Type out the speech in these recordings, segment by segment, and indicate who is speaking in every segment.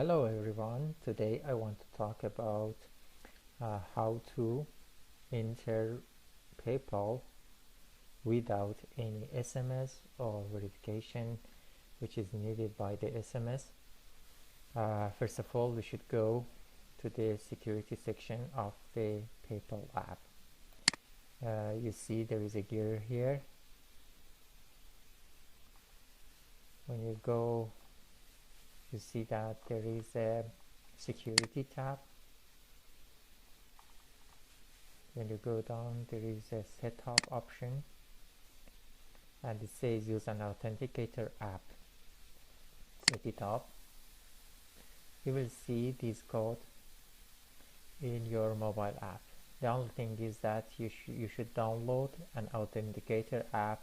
Speaker 1: Hello everyone. Today I want to talk about how to enter PayPal without any SMS or verification which is needed by the SMS. First of all, we should go to the security section of the PayPal app. You see there is a gear here. When you go, you see that there is a security tab. When you go down, there is a setup option and it says use an authenticator app. Set it up. You will see this code in your mobile app. The only thing is that you should download an authenticator app.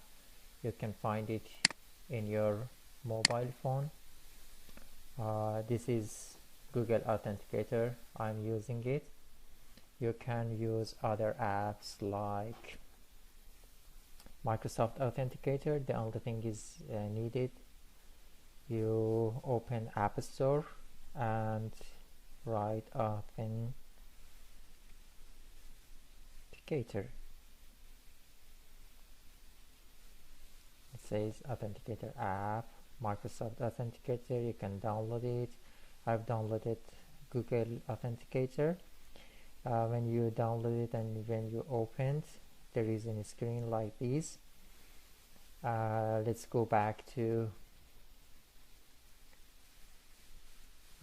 Speaker 1: You can find it in your mobile phone. This is Google Authenticator. I'm using it. You can use other apps like Microsoft Authenticator. The only thing is needed. You open App Store and write Authenticator. It says Authenticator app, Microsoft Authenticator. You can download it. I've downloaded Google Authenticator. When you download it and when you open it, there is a screen like this. Let's go back to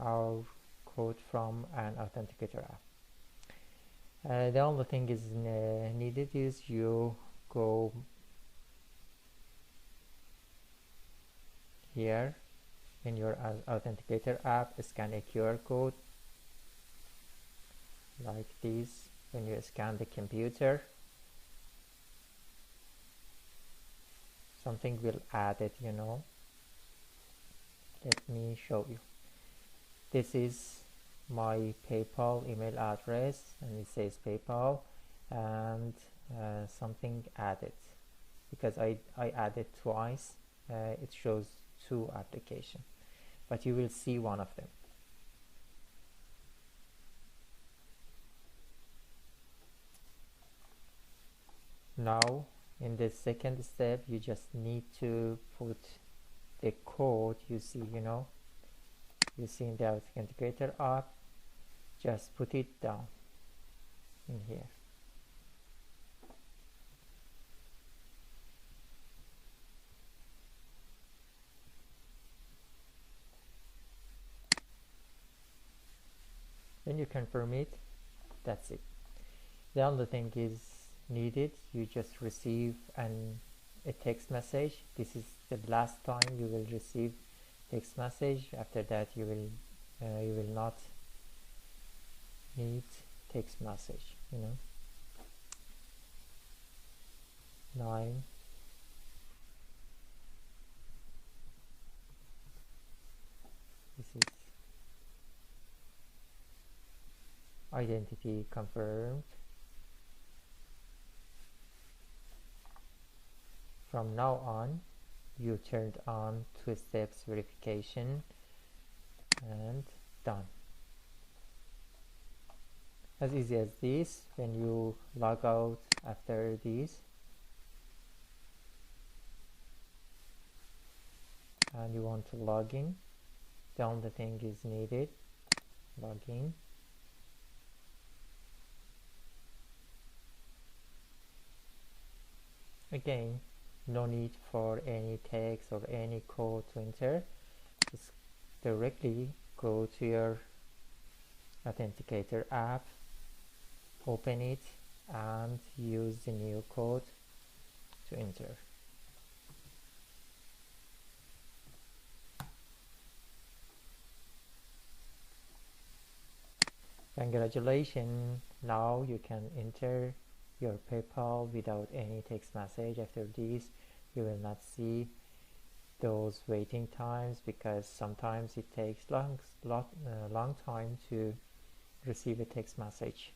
Speaker 1: our code from an authenticator app. The only thing is needed is you go here in your authenticator app, scan a QR code like this. When you scan the computer, something will add it, Let me show you. This is my PayPal email address and it says PayPal and something added. Because I added twice, it shows two applications, but you will see one of them. Now in the second step, you just need to put the code you see, you see in the authenticator app. Just put it down in here. Then you confirm it. That's it. The only thing is needed, you just receive a text message. This is the last time you will receive text message. After that you will not need text message, 9 this is identity confirmed. From now on, you turned on two steps verification and done. As easy as this. When you log out after this and you want to log in, the only thing is needed, log in. Again, no need for any text or any code to enter. Just directly go to your authenticator app, open it and use the new code to enter. Congratulations, now you can enter your PayPal without any text message. After this, you will not see those waiting times because sometimes it takes long time to receive a text message.